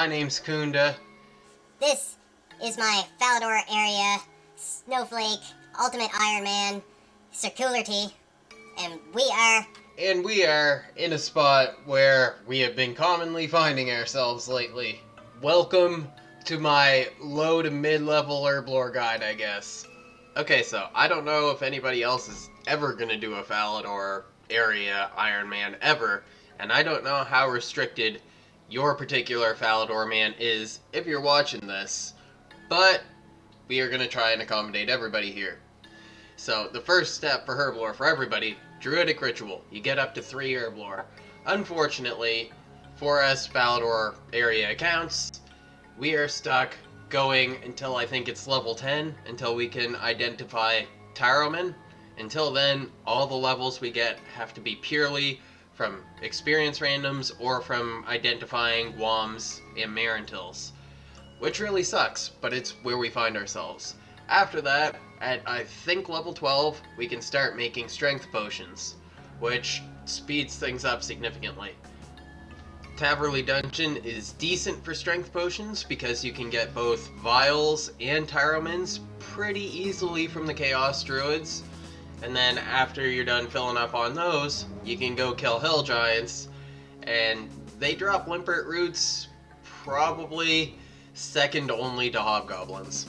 My name's Kunda. This is my Falador area, snowflake, ultimate ironman, circularity, and we are in a spot where we have been commonly finding ourselves lately. Welcome to my low to mid-level Herblore guide, I guess. Okay, so I don't know if anybody else is ever gonna do a Falador area Ironman ever, and I don't know how restricted your particular Falador man is if you're watching this, but we are gonna try and accommodate everybody here. So the first step for Herblore for everybody, Druidic Ritual. You get up to 3 Herblore. Unfortunately, for us Falador area accounts, we are stuck going until I think it's level 10, until we can identify Taroman. Until then, all the levels we get have to be purely from experience randoms or from identifying Woms and Marantils. Which really sucks, but it's where we find ourselves. After that, at I think level 12, we can start making strength potions, which speeds things up significantly. Taverley Dungeon is decent for strength potions because you can get both vials and Tyromans pretty easily from the Chaos Druids. And then after you're done filling up on those, you can go kill hill giants, and they drop limpet roots probably second only to hobgoblins.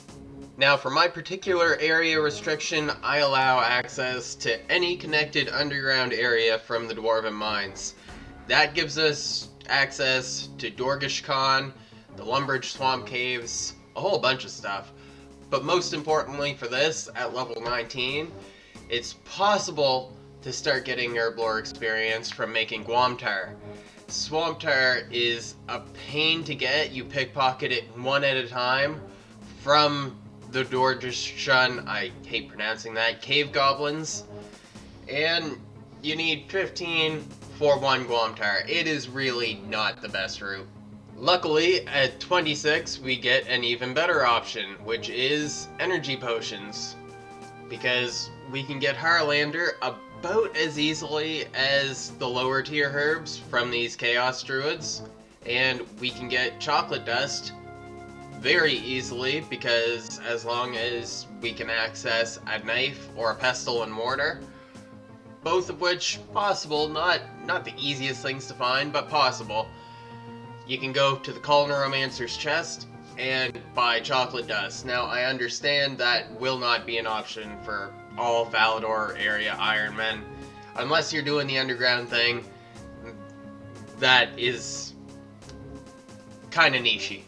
Now for my particular area restriction, I allow access to any connected underground area from the Dwarven Mines. That gives us access to Dorgish Khan, the Lumbridge Swamp Caves, a whole bunch of stuff. But most importantly for this, at level 19, it's possible to start getting Herblore experience from making Gwamtar. Swamptar is a pain to get. You pickpocket it one at a time from the Dorjishan, I hate pronouncing that, cave goblins. And you need 15 for one Gwamtar. It is really not the best route. Luckily, at 26, we get an even better option, which is energy potions. Because we can get Harlander about as easily as the lower tier herbs from these Chaos Druids, and we can get Chocolate Dust very easily because as long as we can access a knife or a pestle and mortar, both of which possible, not the easiest things to find, but possible. You can go to the Culinoromancer's chest and buy Chocolate Dust. Now, I understand that will not be an option for all Falador area Ironmen, unless you're doing the underground thing. That is kinda nichey.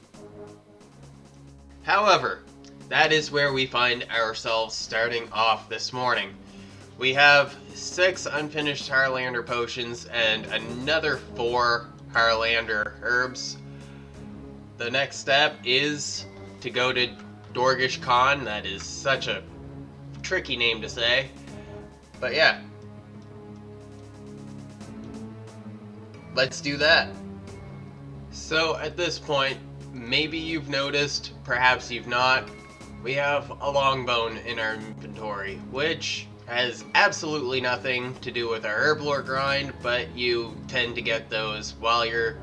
However, that is where we find ourselves starting off this morning. We have 6 unfinished Harlander potions and another 4 Harlander herbs. The next step is to go to Dorgish Khan. That is such a tricky name to say. But yeah. Let's do that. So at this point, maybe you've noticed, perhaps you've not, we have a longbone in our inventory, which has absolutely nothing to do with our Herblore grind, but you tend to get those while you're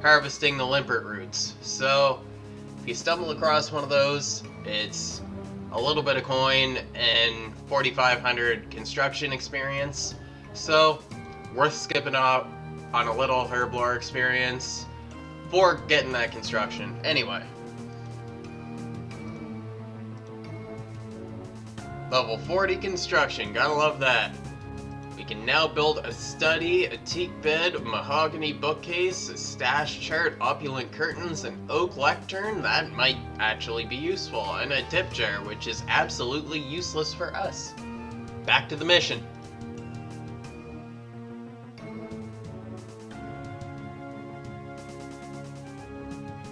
harvesting the limpet roots. So if you stumble across one of those, it's a little bit of coin and 4,500 construction experience. So worth skipping out on a little Herblore experience for getting that construction. Anyway. Level 40 construction, gotta love that. We can now build a study, a teak bed, a mahogany bookcase, a stash chart, opulent curtains, an oak lectern, that might actually be useful, and a tip jar, which is absolutely useless for us. Back to the mission.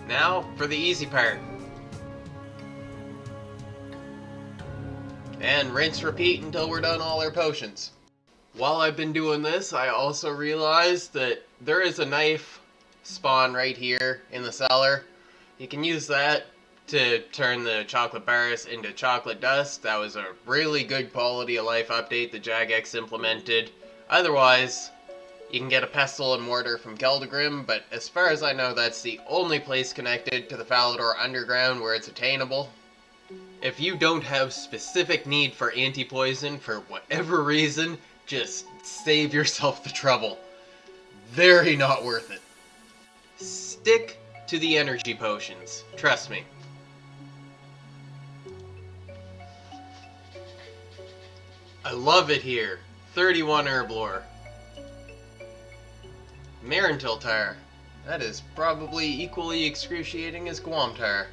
Now for the easy part. And rinse repeat until we're done all our potions. While I've been doing this, I also realized that there is a knife spawn right here in the cellar. You can use that to turn the chocolate bars into chocolate dust. That was a really good quality of life update that Jagex implemented. Otherwise, You can get a pestle and mortar from Keldagrim, but as far as I know, that's the only place connected to the Falador Underground where it's attainable. If you don't have specific need for anti-poison for whatever reason, just save yourself the trouble. Very not worth it. Stick to the energy potions. Trust me. I love it here. 31 Herblore. Marintiltar. That is probably equally excruciating as Guamtar.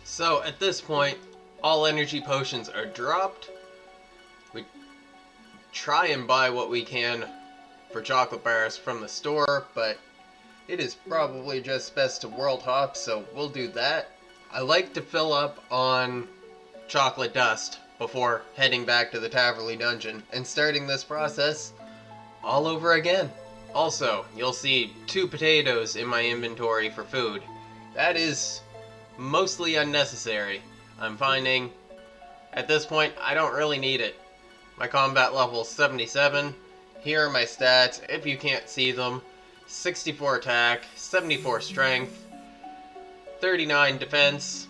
So at this point, all energy potions are dropped. We try and buy what we can for chocolate bars from the store, but it is probably just best to world hop, so we'll do that. I like to fill up on chocolate dust before heading back to the Taverley dungeon and starting this process all over again. Also, you'll see 2 potatoes in my inventory for food. That is mostly unnecessary. I'm finding at this point I don't really need it. My combat level is 77. Here are my stats, if you can't see them. 64 attack, 74 strength, 39 defense.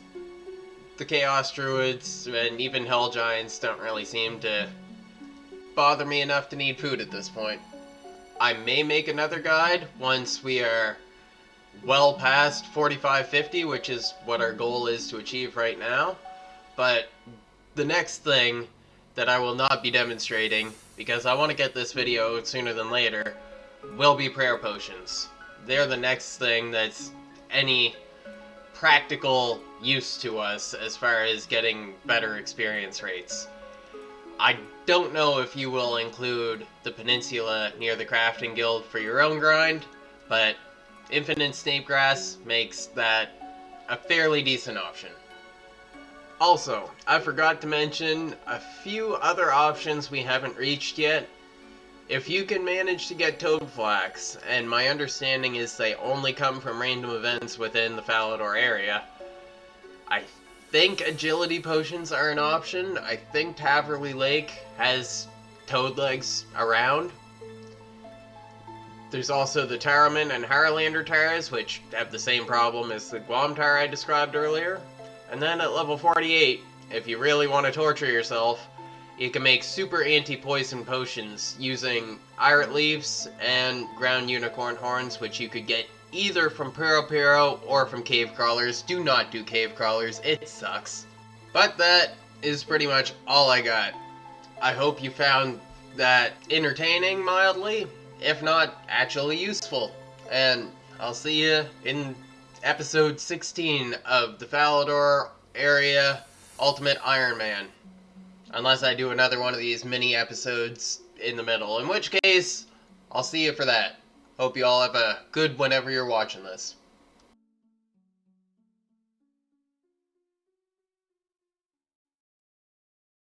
The Chaos Druids and even Hell Giants don't really seem to bother me enough to need food at this point. I may make another guide once we are well past 4550, which is what our goal is to achieve right now. But the next thing that I will not be demonstrating, because I want to get this video sooner than later, will be prayer potions. They're the next thing that's any practical use to us as far as getting better experience rates. I don't know if you will include the peninsula near the crafting guild for your own grind, but Infinite Snapegrass makes that a fairly decent option. Also, I forgot to mention a few other options we haven't reached yet. If you can manage to get Toadflax, and my understanding is they only come from random events within the Falador area, I think agility potions are an option. I think Taverley Lake has toad legs around. There's also the Taraman and Harlander Tars, which have the same problem as the Guamtar I described earlier. And then at level 48, if you really want to torture yourself, you can make super anti-poison potions using Irit Leaves and Ground Unicorn Horns, which you could get either from Puro or from Cave Crawlers. Do not do Cave Crawlers, it sucks. But that is pretty much all I got. I hope you found that entertaining mildly, if not actually useful. And I'll see you in episode 16 of the Falador area Ultimate Ironman. Unless I do another one of these mini episodes in the middle, in which case, I'll see you for that. Hope you all have a good whenever you're watching this.